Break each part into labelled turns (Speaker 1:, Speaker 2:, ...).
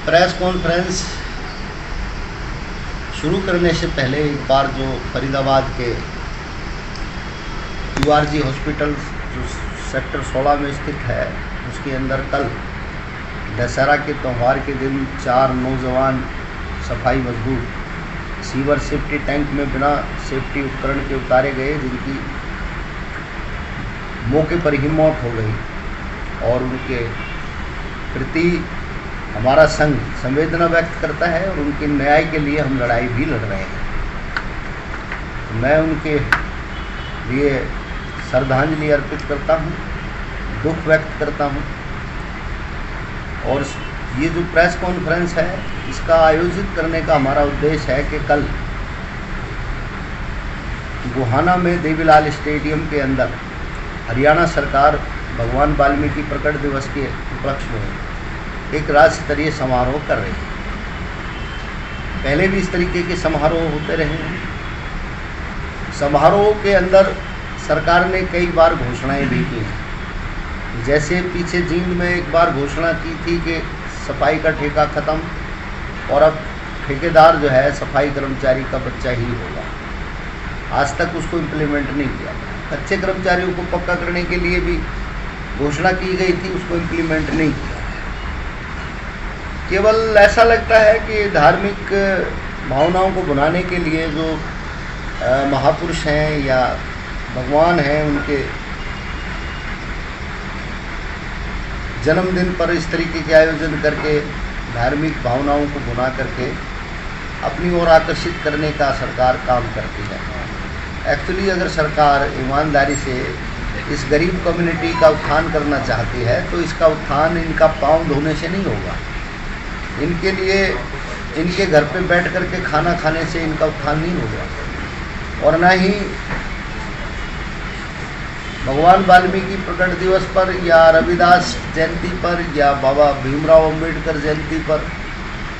Speaker 1: Press conference शुरू करने से पहले एक बार जो फरीदाबाद के URG हॉस्पिटल जो सेक्टर 16 में स्थित है उसके अंदर कल दशहरा के त्यौहार के दिन 4 नौजवान सफाई मजदूर सीवर सेफ्टी टैंक में बिना सेफ्टी उपकरण के उतारे गए, जिनकी मौके पर ही मौत हो गई और उनके प्रति हमारा संघ संवेदना व्यक्त करता है और उनके न्याय के लिए हम लड़ाई भी लड़ रहे हैं। मैं उनके लिए श्रद्धांजलि अर्पित करता हूं, दुख व्यक्त करता हूं। और ये जो प्रेस कॉन्फ्रेंस है इसका आयोजित करने का हमारा उद्देश्य है कि कल गोहाना में देवीलाल स्टेडियम के अंदर हरियाणा सरकार भगवान वाल्मीकि प्रकट दिवस के उपलक्ष्य में एक राज्य स्तरीय समारोह कर रही है। पहले भी इस तरीके के समारोह होते रहे हैं। समारोह के अंदर सरकार ने कई बार घोषणाएं भी की हैं। जैसे पीछे जींद में एक बार घोषणा की थी कि सफाई का ठेका ख़त्म और अब ठेकेदार जो है सफाई कर्मचारी का बच्चा ही होगा। आज तक उसको इम्प्लीमेंट नहीं किया। अच्छे कर्मचारियों को पक्का करने के लिए भी घोषणा की गई थी, उसको इम्प्लीमेंट नहीं किया। केवल ऐसा लगता है कि धार्मिक भावनाओं को भुनाने के लिए जो महापुरुष हैं या भगवान हैं उनके जन्मदिन पर इस तरीके के आयोजन करके धार्मिक भावनाओं को भुना करके अपनी ओर आकर्षित करने का सरकार काम करती है। एक्चुअली अगर सरकार ईमानदारी से इस गरीब कम्युनिटी का उत्थान करना चाहती है तो इसका उत्थान इनका पाँव धोने से नहीं होगा। इनके लिए इनके घर पे बैठ करके खाना खाने से इनका उत्थान नहीं होगा और ना ही भगवान वाल्मीकि प्रकट दिवस पर या रविदास जयंती पर या बाबा भीमराव अंबेडकर जयंती पर,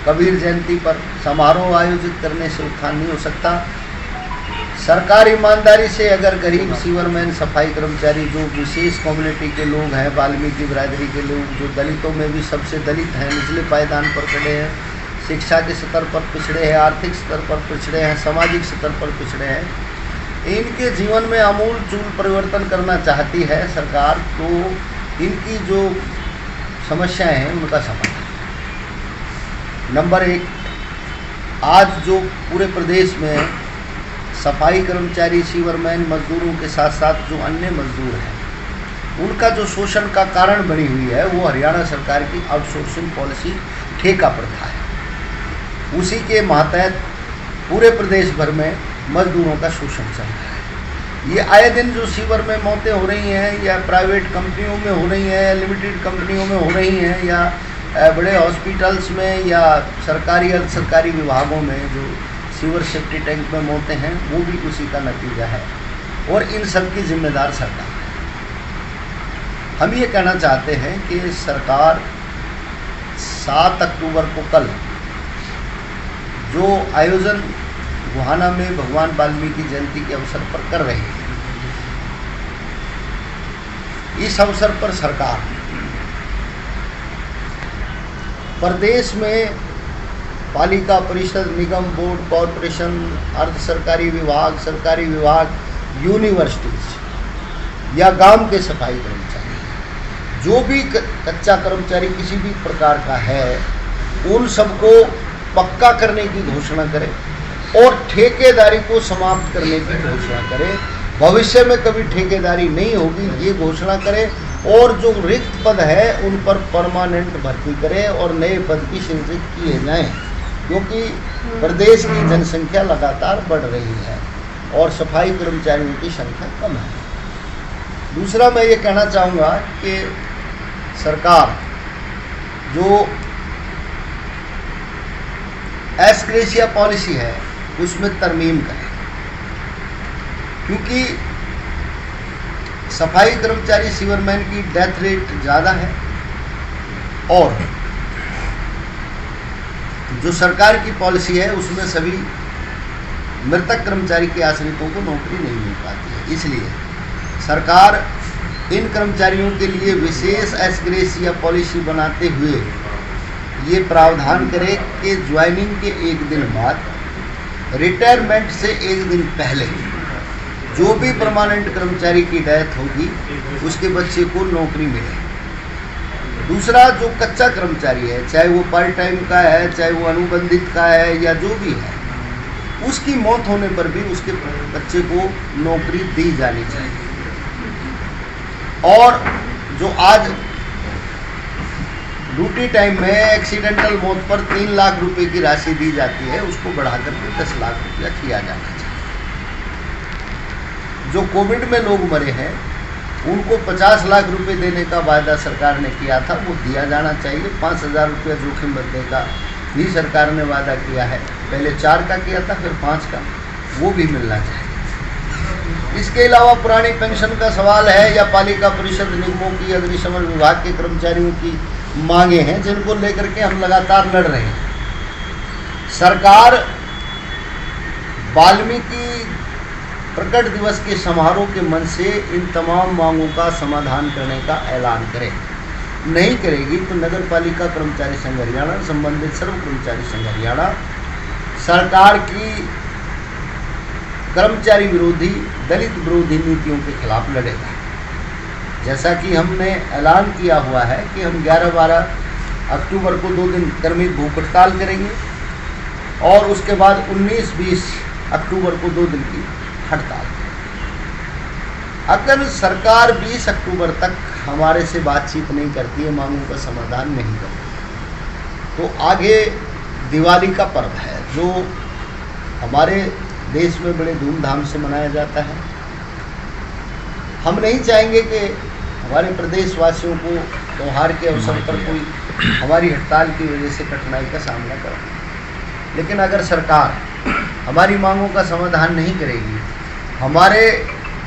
Speaker 1: कबीर जयंती पर समारोह आयोजित करने से उत्थान नहीं हो सकता। सरकार ईमानदारी से अगर गरीब सीवरमैन सफाई कर्मचारी जो विशेष कम्युनिटी के लोग हैं, वाल्मीकि बिरादरी के लोग जो दलितों में भी सबसे दलित हैं, निचले पायदान पर खड़े हैं, शिक्षा के स्तर पर पिछड़े हैं, आर्थिक स्तर पर पिछड़े हैं, सामाजिक स्तर पर पिछड़े हैं, इनके जीवन में आमूल चूल परिवर्तन करना चाहती है सरकार। तो इनकी जो समस्याएं हैं उनका समाधान नंबर 1, आज जो पूरे प्रदेश में सफाई कर्मचारी सीवरमैन मजदूरों के साथ साथ जो अन्य मजदूर हैं उनका जो शोषण का कारण बनी हुई है वो हरियाणा सरकार की आउटसोर्सिंग पॉलिसी ठेका प्रथा है। उसी के मातहत पूरे प्रदेश भर में मजदूरों का शोषण चल रहा है। ये आए दिन जो सीवर में मौतें हो रही हैं या प्राइवेट कंपनियों में हो रही हैं, लिमिटेड कंपनियों में हो रही हैं या बड़े हॉस्पिटल्स में या सरकारी अर्ध सरकारी विभागों में जो सीवर सेफ्टी टैंक में मौतें हैं वो भी उसी का नतीजा है और इन सब की जिम्मेदार सरकार है। हम ये कहना चाहते हैं कि सरकार 7 अक्टूबर को कल जो आयोजन गोहाना में भगवान वाल्मीकि जयंती के अवसर पर कर रही है, इस अवसर पर सरकार प्रदेश में पालिका परिषद, निगम, बोर्ड, कॉरपोरेशन, अर्ध सरकारी विभाग, सरकारी विभाग, यूनिवर्सिटीज या गांव के सफाई कर्मचारी जो भी कच्चा कर्मचारी किसी भी प्रकार का है उन सबको पक्का करने की घोषणा करे और ठेकेदारी को समाप्त करने की घोषणा करे। भविष्य में कभी ठेकेदारी नहीं होगी ये घोषणा करे और जो रिक्त पद है उन पर परमानेंट भर्ती करे और नए पद की सृजित किए जाएं, क्योंकि प्रदेश की जनसंख्या लगातार बढ़ रही है और सफाई कर्मचारियों की संख्या कम है। दूसरा मैं ये कहना चाहूँगा कि सरकार जो एस ग्रेसिया पॉलिसी है उसमें तरमीम करे, क्योंकि सफाई कर्मचारी सीवरमैन की डेथ रेट ज़्यादा है और जो सरकार की पॉलिसी है उसमें सभी मृतक कर्मचारी के आश्रितों को नौकरी नहीं मिल पाती है। इसलिए सरकार इन कर्मचारियों के लिए विशेष एस ग्रेसिया पॉलिसी बनाते हुए ये प्रावधान करे कि ज्वाइनिंग के एक दिन बाद, रिटायरमेंट से एक दिन पहले जो भी परमानेंट कर्मचारी की डेथ होगी उसके बच्चे को नौकरी मिले। दूसरा, जो कच्चा कर्मचारी है, चाहे वो पार्ट टाइम का है, चाहे वो अनुबंधित का है या जो भी है, उसकी मौत होने पर भी उसके बच्चे को नौकरी दी जानी चाहिए। और जो आज ड्यूटी टाइम में एक्सीडेंटल मौत पर 3 लाख रुपए की राशि दी जाती है, उसको बढ़ाकर के 10 लाख रुपया किया जाना चाहिए। जो कोविड में लोग मरे हैं उनको 50 लाख रुपए देने का वायदा सरकार ने किया था, वो दिया जाना चाहिए। 5,000 रुपया जोखिम भरने का भी सरकार ने वादा किया है, पहले 4 का किया था, फिर 5 का, वो भी मिलना चाहिए। इसके अलावा पुरानी पेंशन का सवाल है या पालिका परिषद निगमों की, अग्निशमन विभाग के कर्मचारियों की मांगे हैं जिनको लेकर के हम लगातार लड़ रहे हैं। सरकार वाल्मीकि प्रकट दिवस के समारोह के मन से इन तमाम मांगों का समाधान करने का ऐलान करे। नहीं करेगी तो नगर पालिका कर्मचारी संघ हरियाणा, संबंधित सर्व कर्मचारी संघ हरियाणा सरकार की कर्मचारी विरोधी, दलित विरोधी नीतियों के खिलाफ लड़ेगा। जैसा कि हमने ऐलान किया हुआ है कि हम 11-12 अक्टूबर को 2 दिन कर्मी भूख हड़ताल करेंगे और उसके बाद 19-20 अक्टूबर को 2 दिन की हड़ताल। अगर सरकार 20 अक्टूबर तक हमारे से बातचीत नहीं करती है, मांगों का समाधान नहीं करती, तो आगे दिवाली का पर्व है जो हमारे देश में बड़े धूमधाम से मनाया जाता है। हम नहीं चाहेंगे कि हमारे प्रदेशवासियों को त्यौहार के अवसर पर कोई हमारी हड़ताल की वजह से कठिनाई का सामना करें। लेकिन अगर सरकार हमारी मांगों का समाधान नहीं करेगी, हमारे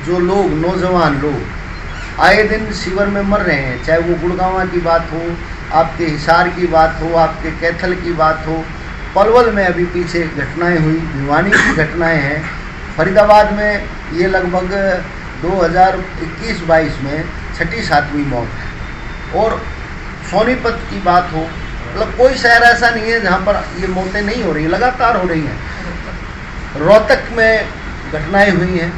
Speaker 1: जो लोग, नौजवान लोग आए दिन शिविर में मर रहे हैं, चाहे वो गुड़गांव की बात हो, आपके हिसार की बात हो, आपके कैथल की बात हो, पलवल में अभी पीछे घटनाएं हुई, भिवानी की घटनाएं हैं, फरीदाबाद में ये लगभग 2021-22 में 6वीं-7वीं मौत है, और सोनीपत की बात हो, मतलब कोई शहर ऐसा नहीं है जहाँ पर ये मौतें नहीं हो रही, लगातार हो रही हैं। रोहतक में घटनाएं हुई हैं।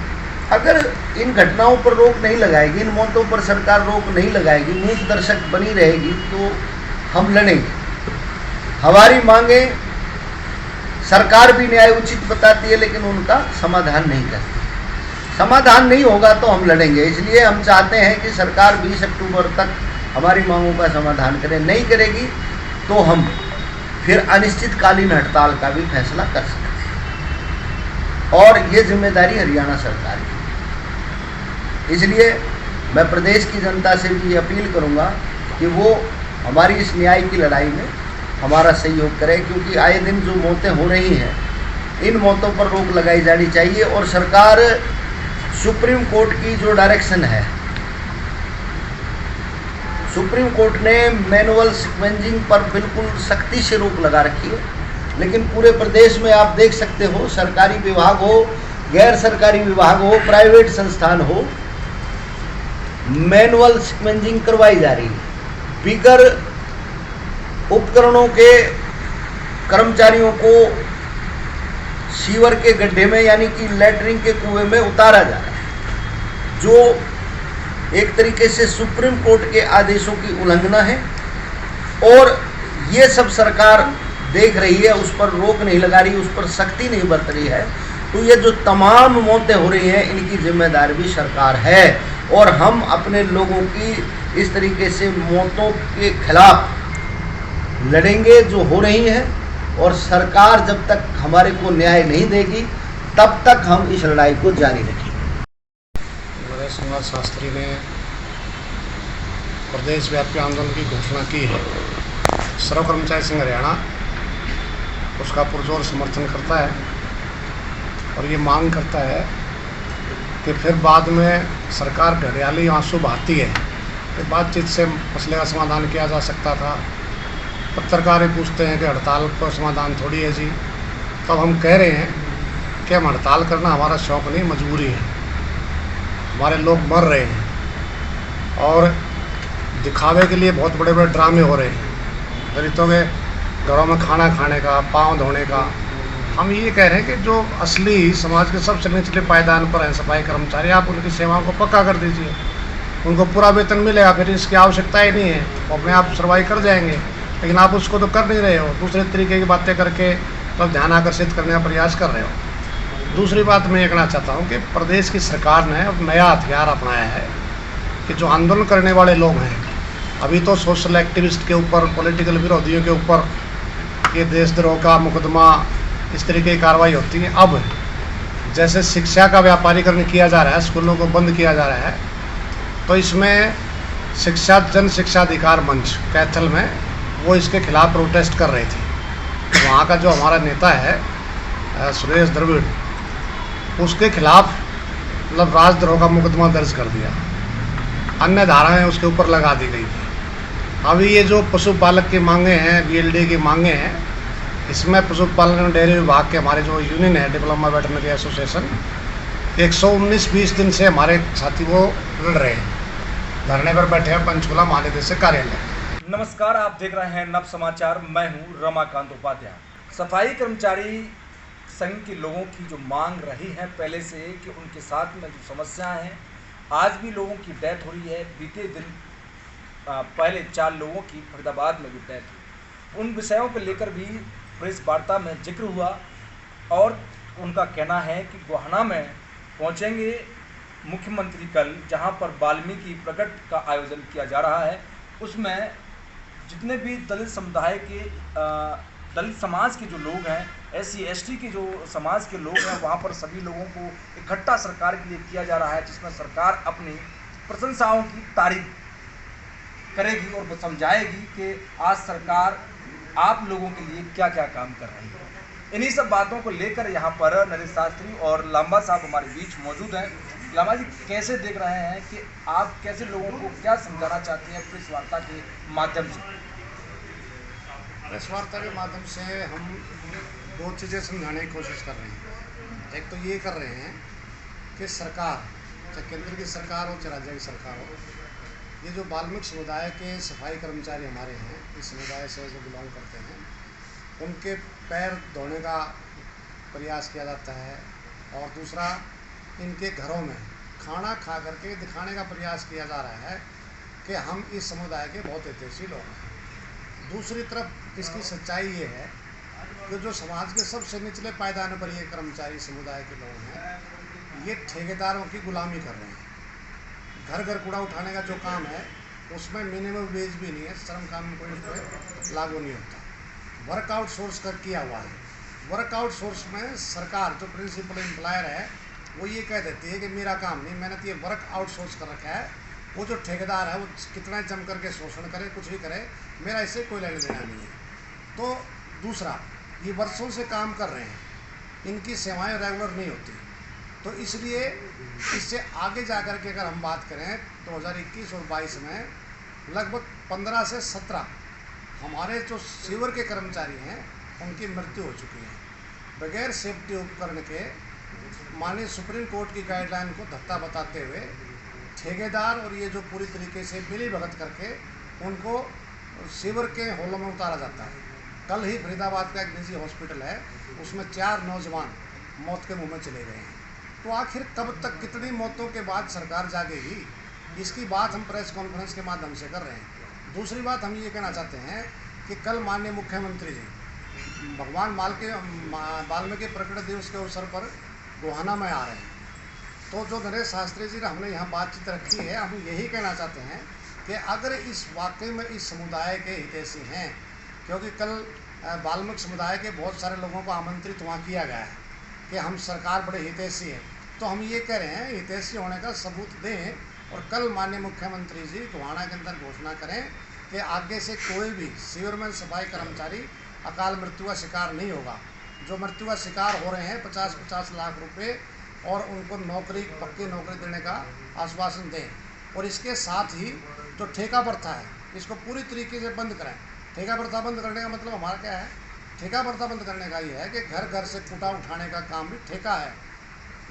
Speaker 1: अगर इन घटनाओं पर रोक नहीं लगाएगी, इन मौतों पर सरकार रोक नहीं लगाएगी, मूक दर्शक बनी रहेगी, तो हम लड़ेंगे। हमारी मांगे सरकार भी न्याय उचित बताती है लेकिन उनका समाधान नहीं करती। समाधान नहीं होगा तो हम लड़ेंगे। इसलिए हम चाहते हैं कि सरकार 20 अक्टूबर तक हमारी मांगों का समाधान करे। नहीं करेगी तो हम फिर अनिश्चितकालीन हड़ताल का भी फैसला कर सकते हैं, और ये जिम्मेदारी हरियाणा सरकार की। इसलिए मैं प्रदेश की जनता से भी अपील करूंगा कि वो हमारी इस न्याय की लड़ाई में हमारा सहयोग करे, क्योंकि आए दिन जो मौतें हो रही हैं, इन मौतों पर रोक लगाई जानी चाहिए। और सरकार सुप्रीम कोर्ट की जो डायरेक्शन है, सुप्रीम कोर्ट ने मैनुअल सीक्वेंसिंग पर बिल्कुल सख्ती से रोक लगा रखी है, लेकिन पूरे प्रदेश में आप देख सकते हो, सरकारी विभाग हो, गैर सरकारी विभाग हो, प्राइवेट संस्थान हो, मैनुअल सीक्वेंसिंग करवाई जा रही है। बिगर उपकरणों के कर्मचारियों को सीवर के गड्ढे में, यानी कि लैटरिन के कुएं में उतारा जा रहा है, जो एक तरीके से सुप्रीम कोर्ट के आदेशों की उल्लंघना है। और ये सब सरकार देख रही है, उस पर रोक नहीं लगा रही, उस पर सख्ती नहीं बरत रही है, तो ये जो तमाम मौतें हो रही हैं, इनकी जिम्मेदार भी सरकार है। और हम अपने लोगों की इस तरीके से मौतों के खिलाफ लड़ेंगे जो हो रही हैं, और सरकार जब तक हमारे को न्याय नहीं देगी तब तक हम इस लड़ाई को जारी रखेंगे।
Speaker 2: नरेश कुमार शास्त्री ने प्रदेश व्यापी आंदोलन की घोषणा की है। सर्व कर्मचारी संघ हरियाणा उसका पुरजोर समर्थन करता है और ये मांग करता है कि फिर बाद में सरकार घड़ियाली आंसू बहाती है कि बातचीत से मसले का समाधान किया जा सकता था। पत्रकार ही पूछते हैं कि हड़ताल का समाधान थोड़ी है जी। तब हम कह रहे हैं कि हम हड़ताल करना हमारा शौक़ नहीं, मजबूरी है। हमारे लोग मर रहे हैं और दिखावे के लिए बहुत बड़े बड़े ड्रामे हो रहे हैं। दलितों के घरों में खाना खाने का, पाँव धोने का। हम ये कह रहे हैं कि जो असली समाज के सबसे निचले पायदान पर हैं सफाई कर्मचारी, आप उनकी सेवाओं को पक्का कर दीजिए, उनको पूरा वेतन मिलेगा, फिर इसकी आवश्यकता ही नहीं है, वो अपने आप सर्वाइव कर जाएंगे। लेकिन आप उसको तो कर नहीं रहे हो, दूसरे तरीके की बातें करके तब ध्यान आकर्षित करने का प्रयास कर रहे हो। दूसरी बात मैं ये कहना चाहता हूँ कि प्रदेश की सरकार ने अब नया हथियार अपनाया है कि जो आंदोलन करने वाले लोग हैं, अभी तो सोशल एक्टिविस्ट के ऊपर, पॉलिटिकल विरोधियों के ऊपर ये देशद्रोह का मुकदमा, इस तरीके की कार्रवाई होती है। अब जैसे शिक्षा का व्यापारीकरण किया जा रहा है, स्कूलों को बंद किया जा रहा है, तो इसमें जन शिक्षा अधिकार मंच कैथल में वो इसके खिलाफ प्रोटेस्ट कर रहे थे। वहाँ का जो हमारा नेता है सुरेश द्रविड़, उसके खिलाफ मतलब राजद्रोह का मुकदमा दर्ज कर दिया, अन्य धाराएं उसके ऊपर लगा दी गई थी। अभी ये जो पशुपालक की मांगे हैं, BLD की मांगे हैं, इसमें पशुपालन एवं डेयरी विभाग के हमारे जो यूनियन है डिप्लोमा वेटरनरी एसोसिएशन, 119-20 दिन से हमारे साथी वो लड़ रहे हैं, धरने पर बैठे हैं पंचकुला महानिदेशक कार्यालय।
Speaker 3: नमस्कार, आप देख रहे हैं नव समाचार। मैं हूं रमाकांत उपाध्याय। सफाई कर्मचारी संघ के लोगों की जो मांग रही है पहले से कि उनके साथ में जो समस्याएं हैं, आज भी लोगों की डेथ हो रही है। बीते दिन पहले 4 लोगों की फरीदाबाद में भी डेथ हुई। उन विषयों को लेकर भी प्रेस वार्ता में जिक्र हुआ और उनका कहना है कि गोहाना में पहुंचेंगे मुख्यमंत्री कल, जहां पर वाल्मीकि प्रकट का आयोजन किया जा रहा है। उसमें जितने भी दलित समुदाय के दलित समाज के जो लोग हैं, SC ST के जो समाज के लोग हैं, वहाँ पर सभी लोगों को इकट्ठा सरकार के लिए किया जा रहा है, जिसमें सरकार अपनी प्रशंसाओं की तारीफ करेगी और समझाएगी कि आज सरकार आप लोगों के लिए क्या क्या काम कर रही है। इन्हीं सब बातों को लेकर यहाँ पर नरेश शास्त्री और लांबा साहब हमारे बीच मौजूद हैं। लांबा जी, कैसे देख रहे हैं कि आप कैसे लोगों को क्या समझाना चाहते हैं प्रेस वार्ता के माध्यम से?
Speaker 2: प्रेस वार्ता के माध्यम से हम 2 चीज़ें समझाने की कोशिश कर रहे हैं। एक तो ये कर रहे हैं कि सरकार, चाहे केंद्र की सरकार हो चाहे राज्य की सरकार हो, ये जो वाल्मीकि समुदाय के सफाई कर्मचारी हमारे हैं, इस समुदाय से जो बिलोंग करते हैं, उनके पैर धोने का प्रयास किया जाता है। और दूसरा, इनके घरों में खाना खा करके दिखाने का प्रयास किया जा रहा है कि हम इस समुदाय के बहुत हितैषी लोग हैं। दूसरी तरफ इसकी सच्चाई ये है कि जो समाज के सबसे निचले पायदान पर ये कर्मचारी समुदाय के लोग हैं, ये ठेकेदारों की गुलामी कर रहे हैं। घर घर कूड़ा उठाने का जो काम है उसमें मिनिमम वेज भी नहीं है, श्रम कानून कोई उस पर लागू नहीं होता। वर्क आउटसोर्स कर किया हुआ है। वर्क आउटसोर्स में सरकार जो प्रिंसिपल एम्प्लॉयर है वो ये कह देती है कि मेरा काम नहीं, मैंने तो ये वर्क आउटसोर्स कर रखा है। वो जो ठेकेदार है वो कितना जम करके शोषण करे, कुछ भी करे, मेरा इससे कोई लेना देना नहीं है। तो दूसरा, ये वर्षों से काम कर रहे हैं, इनकी सेवाएं रेगुलर नहीं होती। तो इसलिए इससे आगे जा कर के अगर हम बात करें 2021 और 22 में लगभग 15 से 17 हमारे जो सीवर के कर्मचारी हैं उनकी मृत्यु हो चुकी है बगैर सेफ्टी उपकरण के। माननीय सुप्रीम कोर्ट की गाइडलाइन को धत्ता बताते हुए ठेकेदार और ये जो पूरी तरीके से मिली भगत करके उनको सीवर के होलों में उतारा जाता है। कल ही फरीदाबाद का एक निजी हॉस्पिटल है, उसमें 4 नौजवान मौत के मुंह में चले गए हैं। तो आखिर कब तक, कितनी मौतों के बाद सरकार जागेगी, इसकी बात हम प्रेस कॉन्फ्रेंस के माध्यम से कर रहे हैं। दूसरी बात हम ये कहना चाहते हैं कि कल माननीय मुख्यमंत्री जी भगवान वाल्मीकि प्रकट दिवस के अवसर पर गोहाना में आ रहे हैं। तो जो नरेश शास्त्री जी ने हमने यहाँ बातचीत रखी है, हम यही कहना चाहते हैं कि अगर इस वाकई में इस समुदाय के हितैषी हैं, क्योंकि कल वाल्मीकि समुदाय के बहुत सारे लोगों को आमंत्रित वहाँ किया गया है कि हम सरकार बड़े हितैषी है, तो हम ये कह रहे हैं हितैषी होने का सबूत दें और कल माननीय मुख्यमंत्री जी गोहाना के अंदर घोषणा करें कि आगे से कोई भी सीवरमैन सफाई कर्मचारी अकाल मृत्यु का शिकार नहीं होगा। जो मृत्यु का शिकार हो रहे हैं 50-50 लाख रुपए और उनको नौकरी, पक्की नौकरी देने का आश्वासन दें। और इसके साथ ही जो ठेका प्रथा है इसको पूरी तरीके से बंद करें। ठेका प्रथा बंद करने का मतलब हमारा क्या है? ठेका प्रथा बंद करने का ये है कि घर घर से कूड़ा उठाने का काम भी ठेका है,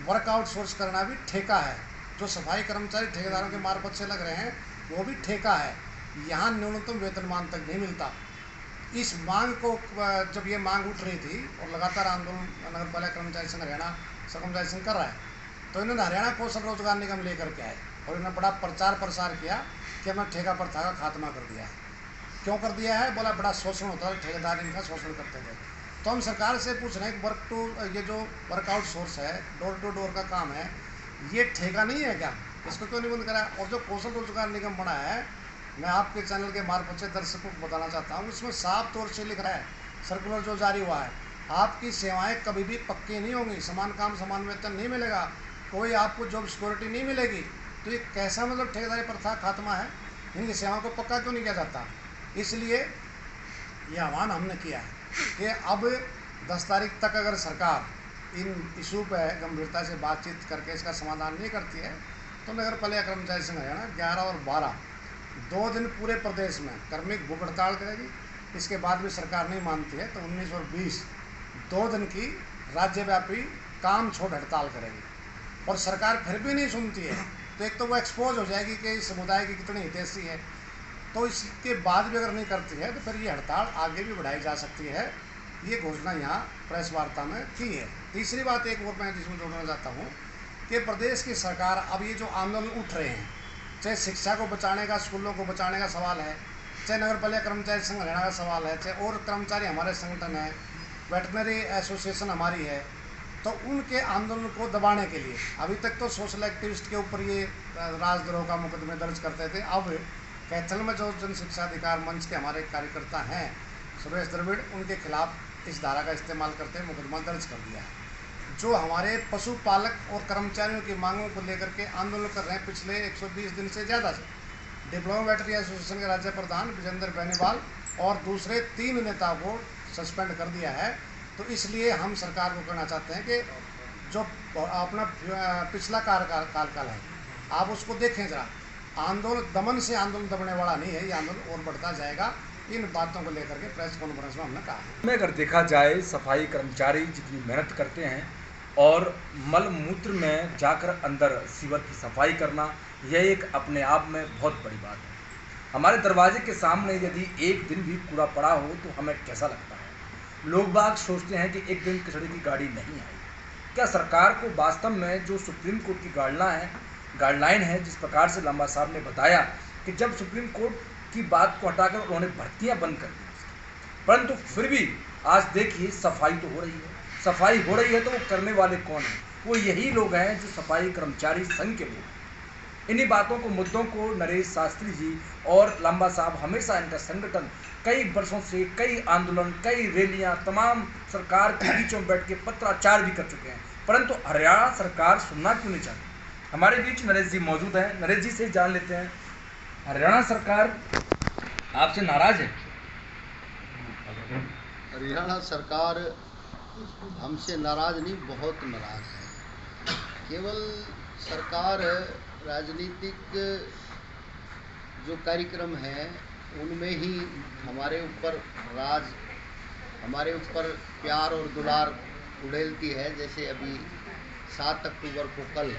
Speaker 2: वर्क आउटसोर्स करना भी ठेका है। जो सफाई कर्मचारी ठेकेदारों के मार्फत से लग रहे हैं वो भी ठेका है। यहाँ न्यूनतम वेतनमान तक नहीं मिलता। इस मांग को जब ये मांग उठ रही थी और लगातार आंदोलन नगर पालिका कर्मचारी संघ हरियाणा कर्मचारी संघ कर रहा है, तो इन्होंने हरियाणा कौशल रोजगार निगम लेकर के आए और इन्होंने बड़ा प्रचार प्रसार किया कि हमने ठेका प्रथा का खात्मा कर दिया है। क्यों कर दिया है? बोला बड़ा शोषण होता है, ठेकेदार इनका शोषण करते थे। तो हम सरकार से पूछ रहे हैं कि ये जो वर्कआउट सोर्स है, डोर टू डोर का काम है, ये ठेका नहीं है क्या? इसको क्यों नहीं बंद करा? और जो कौशल रोजगार निगम बना है, मैं आपके चैनल के मार्फत से दर्शकों को बताना चाहता हूँ, इसमें साफ तौर से लिख रहा है, सर्कुलर जो जारी हुआ है, आपकी सेवाएं कभी भी पक्की नहीं होंगी, समान काम समान वेतन नहीं मिलेगा, कोई आपको जॉब सिक्योरिटी नहीं मिलेगी। तो ये कैसा मतलब ठेकेदारी प्रथा खात्मा है? इनकी सेवाओं को पक्का क्यों नहीं किया जाता? इसलिए ये आह्वान हमने किया है कि अब 10 तारीख तक अगर सरकार इन इशू पर गंभीरता से बातचीत करके इसका समाधान नहीं करती है, तो नगर पालिका कर्मचारी संघ हरियाणा 11 और 12 2 दिन पूरे प्रदेश में कार्मिक भूख हड़ताल करेगी। इसके बाद भी सरकार नहीं मानती है तो 19 और 20 2 दिन की राज्यव्यापी काम छोड़ हड़ताल करेगी। और सरकार फिर भी नहीं सुनती है तो एक तो वो एक्सपोज हो जाएगी कि इस समुदाय की कितनी हितैषी है, तो इसके बाद भी अगर नहीं करती है तो फिर ये हड़ताल आगे भी बढ़ाई जा सकती है। ये घोषणा यहाँ प्रेस वार्ता में की है। तीसरी बात एक और मैं जिसमें जोड़ना चाहता हूँ कि प्रदेश की सरकार अब ये जो आंदोलन उठ रहे हैं, चाहे शिक्षा को बचाने का, स्कूलों को बचाने का सवाल है, चाहे नगर पालिका कर्मचारी संघ हरियाणा का सवाल है, चाहे और कर्मचारी हमारे संगठन है, वेटनरी एसोसिएशन हमारी है, तो उनके आंदोलन को दबाने के लिए अभी तक तो सोशल एक्टिविस्ट के ऊपर ये राजद्रोह का मुकदमे दर्ज करते थे। अब कैथल में जो जन शिक्षा अधिकार मंच के हमारे कार्यकर्ता हैं सुरेश द्रविड़, उनके खिलाफ इस धारा का इस्तेमाल करते हुए मुकदमा दर्ज कर दिया है। जो हमारे पशुपालक और कर्मचारियों की मांगों को लेकर के आंदोलन कर रहे हैं पिछले 120 दिन से ज़्यादा से, डिप्लोमा वेटनरी एसोसिएशन के राज्य प्रधान विजेंद्र बेनीवाल और दूसरे 3 नेताओं को सस्पेंड कर दिया है। तो इसलिए हम सरकार को कहना चाहते हैं कि जो अपना पिछला कार्यकाल है आप उसको देखें जरा, आंदोलन दमन से आंदोलन दबने वाला नहीं है, ये आंदोलन और बढ़ता जाएगा। इन बातों को लेकर के प्रेस कॉन्फ्रेंस में हमने कहा है।
Speaker 3: में अगर देखा जाए सफाई कर्मचारी जितनी मेहनत करते हैं और मल मूत्र में जाकर अंदर सीवर की सफाई करना, यह एक अपने आप में बहुत बड़ी बात है। हमारे दरवाजे के सामने यदि एक दिन भी कूड़ा पड़ा हो तो हमें कैसा लगता है? लोग बाग सोचते हैं कि एक दिन कचड़े की गाड़ी नहीं आई। क्या सरकार को वास्तव में जो सुप्रीम कोर्ट की गाइडलाइन है, जिस प्रकार से लांबा साहब ने बताया कि जब सुप्रीम कोर्ट की बात को हटाकर उन्होंने भर्तियां बंद कर दी, परंतु फिर भी आज देखिए सफाई तो हो रही है। सफाई हो रही है तो वो करने वाले कौन हैं? वो यही लोग हैं जो सफाई कर्मचारी संघ के लोग हैं। इन्हीं बातों को, मुद्दों को नरेश शास्त्री जी और लांबा साहब हमेशा इनका संगठन कई वर्षों से कई आंदोलन, कई रैलियां, तमाम सरकार के बीचों में बैठ के पत्राचार भी कर चुके हैं, परंतु हरियाणा सरकार सुनना क्यों नहीं चाहती? हमारे बीच नरेश जी मौजूद हैं। नरेश जी से जान लेते हैं, हरियाणा सरकार आपसे नाराज है?
Speaker 1: हरियाणा सरकार हमसे नाराज नहीं, बहुत नाराज है। केवल सरकार राजनीतिक जो कार्यक्रम है उनमें ही हमारे ऊपर हमारे ऊपर प्यार और दुलार उड़ेलती है। जैसे अभी 7 अक्टूबर को कल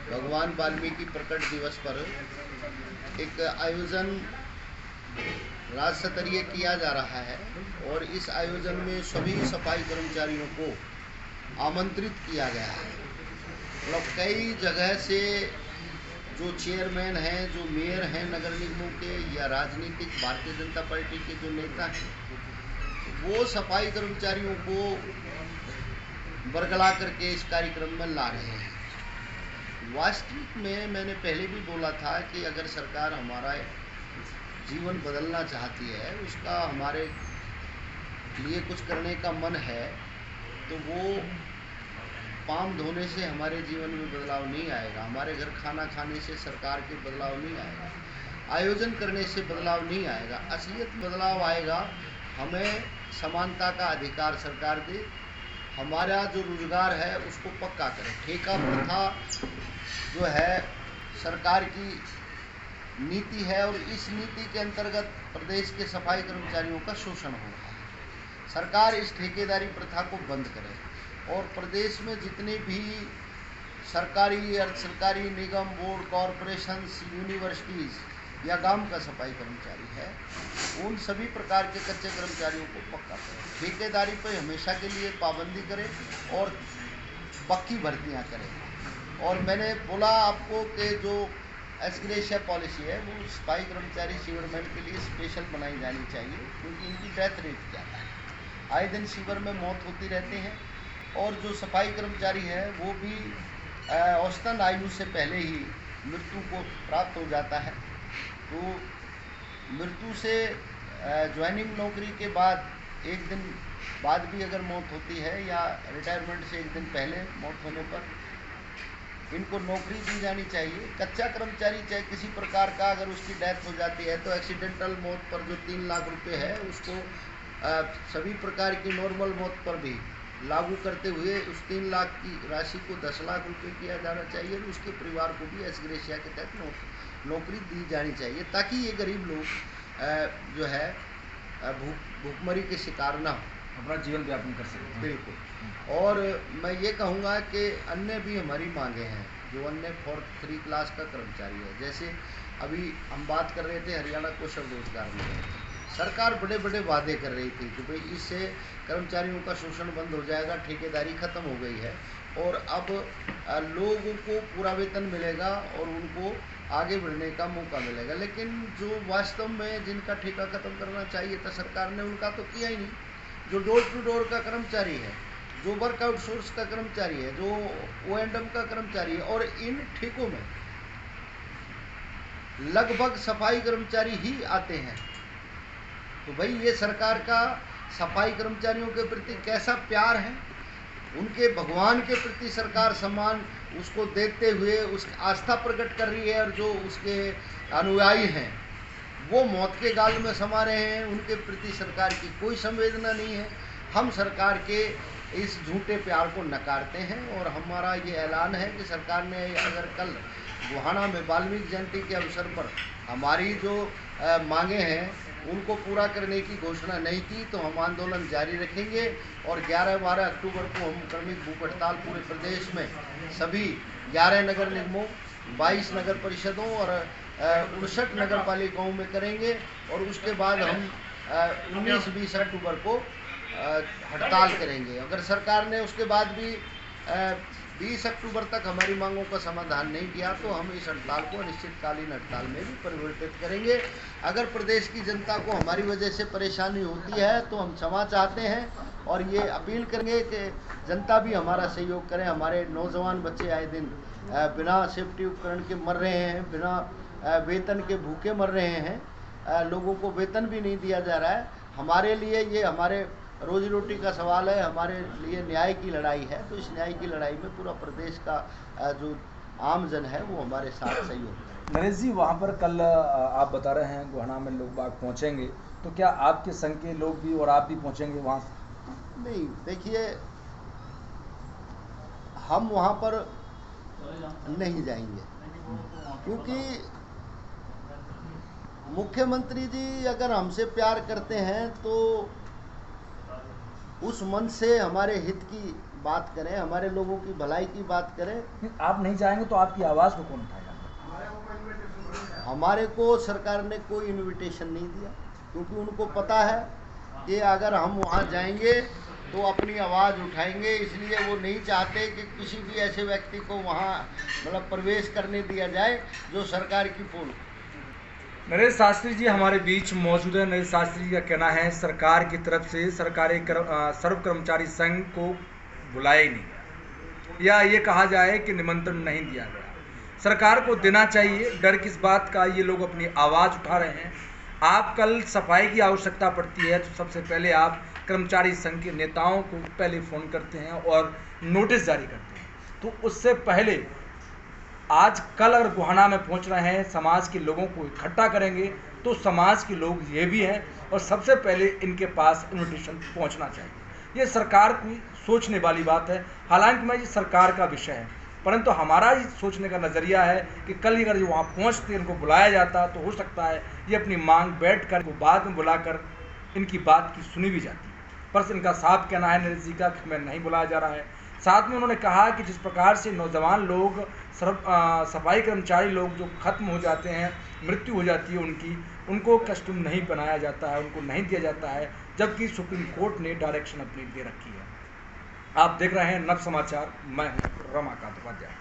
Speaker 1: भगवान वाल्मीकि प्रकट दिवस पर एक आयोजन राज्य स्तरीय किया जा रहा है और इस आयोजन में सभी सफाई कर्मचारियों को आमंत्रित किया गया है। मतलब कई जगह से जो चेयरमैन हैं, जो मेयर हैं नगर निगमों के या राजनीतिक भारतीय जनता पार्टी के जो नेता हैं, वो सफाई कर्मचारियों को बरगला करके इस कार्यक्रम में ला रहे हैं। वास्तविक में मैंने पहले भी बोला था कि अगर सरकार हमारा जीवन बदलना चाहती है, उसका हमारे लिए कुछ करने का मन है, तो वो पाम धोने से हमारे जीवन में बदलाव नहीं आएगा, हमारे घर खाना खाने से सरकार के बदलाव नहीं आएगा, आयोजन करने से बदलाव नहीं आएगा। असलियत बदलाव आएगा, हमें समानता का अधिकार सरकार दे, हमारा जो रोजगार है उसको पक्का करे। ठेका प्रथा जो है सरकार की नीति है और इस नीति के अंतर्गत प्रदेश के सफाई कर्मचारियों का शोषण हो रहा है। सरकार इस ठेकेदारी प्रथा को बंद करे और प्रदेश में जितने भी सरकारी, अर्ध सरकारी निगम, बोर्ड, कॉरपोरेशंस, यूनिवर्सिटीज़ या गांव का सफाई कर्मचारी है, उन सभी प्रकार के कच्चे कर्मचारियों को पक्का करें। ठेकेदारी पर हमेशा के लिए पाबंदी करें और पक्की भर्तियां करें। और मैंने बोला आपको कि जो एस्ग्रेशिया पॉलिसी है वो सफाई कर्मचारी सीवरमैन के लिए स्पेशल बनाई जानी चाहिए, क्योंकि इनकी डेथ रेट ज़्यादा है। आए दिन सीवर में मौत होती रहती है और जो सफाई कर्मचारी है वो भी औसतन आयु से पहले ही मृत्यु को प्राप्त हो जाता है। तो मृत्यु से ज्वाइनिंग नौकरी के बाद एक दिन बाद भी अगर मौत होती है या रिटायरमेंट से एक दिन पहले मौत होने पर इनको नौकरी दी जानी चाहिए। कच्चा कर्मचारी चाहे किसी प्रकार का अगर उसकी डेथ हो जाती है तो एक्सीडेंटल मौत पर जो 3 लाख रुपए है उसको सभी प्रकार की नॉर्मल मौत पर भी लागू करते हुए उस 3 लाख की राशि को 10 लाख रुपए किया जाना चाहिए और उसके परिवार को भी एस्ग्रेशिया के तहत नौकरी दी जानी चाहिए, ताकि ये गरीब लोग जो है भूखमरी के शिकार ना हो,
Speaker 3: अपना जीवन व्यापन कर सकते हैं।
Speaker 1: बिल्कुल। और मैं ये कहूँगा कि अन्य भी हमारी मांगे हैं, जो अन्य 4-3 क्लास का कर्मचारी है। जैसे अभी हम बात कर रहे थे हरियाणा कौशल रोजगार में, सरकार बड़े बड़े वादे कर रही थी कि भाई इससे कर्मचारियों का शोषण बंद हो जाएगा, ठेकेदारी खत्म हो गई है और अब लोगों को पूरा वेतन मिलेगा और उनको आगे बढ़ने का मौका मिलेगा। लेकिन जो वास्तव में जिनका ठेका खत्म करना चाहिए था सरकार ने उनका तो किया ही नहीं। जो डोर टू डोर का कर्मचारी है, जो वर्क आउटसोर्स का कर्मचारी है, जो O&M का कर्मचारी है, और इन ठेकों में लगभग सफाई कर्मचारी ही आते हैं। तो भाई ये सरकार का सफाई कर्मचारियों के प्रति कैसा प्यार है, उनके भगवान के प्रति सरकार सम्मान उसको देखते हुए उस आस्था प्रकट कर रही है, और जो उसके अनुयायी हैं वो मौत के गाल में समा रहे हैं, उनके प्रति सरकार की कोई संवेदना नहीं है। हम सरकार के इस झूठे प्यार को नकारते हैं और हमारा ये ऐलान है कि सरकार ने अगर कल गोहाना में वाल्मीकि जयंती के अवसर पर हमारी जो मांगे हैं उनको पूरा करने की घोषणा नहीं की तो हम आंदोलन जारी रखेंगे। और 11-12 अक्टूबर को हम क्रमिक भूख हड़ताल पूरे प्रदेश में सभी 11 नगर निगमों, 22 नगर परिषदों और 59 नगर पालिकाओं में करेंगे। और उसके बाद हम 19-20 अक्टूबर को हड़ताल करेंगे। अगर सरकार ने उसके बाद भी 20 अक्टूबर तक हमारी मांगों का समाधान नहीं किया तो हम इस हड़ताल को अनिश्चितकालीन हड़ताल में भी परिवर्तित करेंगे। अगर प्रदेश की जनता को हमारी वजह से परेशानी होती है तो हम क्षमा चाहते हैं और ये अपील करेंगे कि जनता भी हमारा सहयोग करें। हमारे नौजवान बच्चे आए दिन बिना सेफ्टी उपकरण के मर रहे हैं, बिना वेतन के भूखे मर रहे हैं, लोगों को वेतन भी नहीं दिया जा रहा है। हमारे लिए ये हमारे रोजी रोटी का सवाल है, हमारे लिए न्याय की लड़ाई है। तो इस न्याय की लड़ाई में पूरा प्रदेश का जो आमजन है वो हमारे साथ सहयोग करें।
Speaker 3: नरेश जी, वहाँ पर कल आप बता रहे हैं गोहाना में लोग बाग पहुँचेंगे, तो क्या आपके संघ के लोग भी और आप भी पहुँचेंगे वहाँ?
Speaker 1: नहीं, देखिए हम वहाँ पर नहीं जाएंगे क्योंकि मुख्यमंत्री जी अगर हमसे प्यार करते हैं तो उस मन से हमारे हित की बात करें, हमारे लोगों की भलाई की बात करें।
Speaker 3: आप नहीं जाएंगे तो आपकी आवाज़ को कौन उठाएगा?
Speaker 1: हमारे को सरकार ने कोई इनविटेशन नहीं दिया क्योंकि उनको पता है कि अगर हम वहाँ जाएंगे तो अपनी आवाज़ उठाएंगे, इसलिए वो नहीं चाहते कि किसी भी ऐसे व्यक्ति को वहाँ मतलब प्रवेश करने दिया जाए जो सरकार की पोल।
Speaker 3: नरेश शास्त्री जी हमारे बीच मौजूद है। नरेश शास्त्री जी का कहना है सरकार की तरफ से सरकारी सर्व कर्मचारी संघ को बुलाया ही नहीं गया, या ये कहा जाए कि निमंत्रण नहीं दिया गया। सरकार को देना चाहिए। डर किस बात का, ये लोग अपनी आवाज़ उठा रहे हैं। आप कल सफाई की आवश्यकता पड़ती है तो सबसे पहले आप कर्मचारी संघ के नेताओं को पहले फ़ोन करते हैं और नोटिस जारी करते हैं। तो उससे पहले आज कल अगर गोहाना में पहुंच रहे हैं, समाज के लोगों को इकट्ठा करेंगे तो समाज के लोग ये भी हैं और सबसे पहले इनके पास इन्विटेशन पहुंचना चाहिए। ये सरकार की सोचने वाली बात है। हालांकि मैं ये सरकार का विषय है, परंतु हमारा ये सोचने का नज़रिया है कि कल अगर जो वहाँ पहुँचते इनको बुलाया जाता तो हो सकता है ये अपनी मांग बैठ कर बाद में बुलाकर इनकी बात की सुनी भी जाती है। पर इनका साफ कहना है नरेश जी का कि हमें नहीं बुलाया जा रहा है। साथ में उन्होंने कहा कि जिस प्रकार से नौजवान लोग सफाई कर्मचारी लोग जो खत्म हो जाते हैं, मृत्यु हो जाती है उनको कस्टम नहीं बनाया जाता है, उनको नहीं दिया जाता है, जबकि सुप्रीम कोर्ट ने डायरेक्शन अपनी दे रखी है। आप देख रहे हैं नव समाचार, मैं हूं रमाकांत उपाध्याय।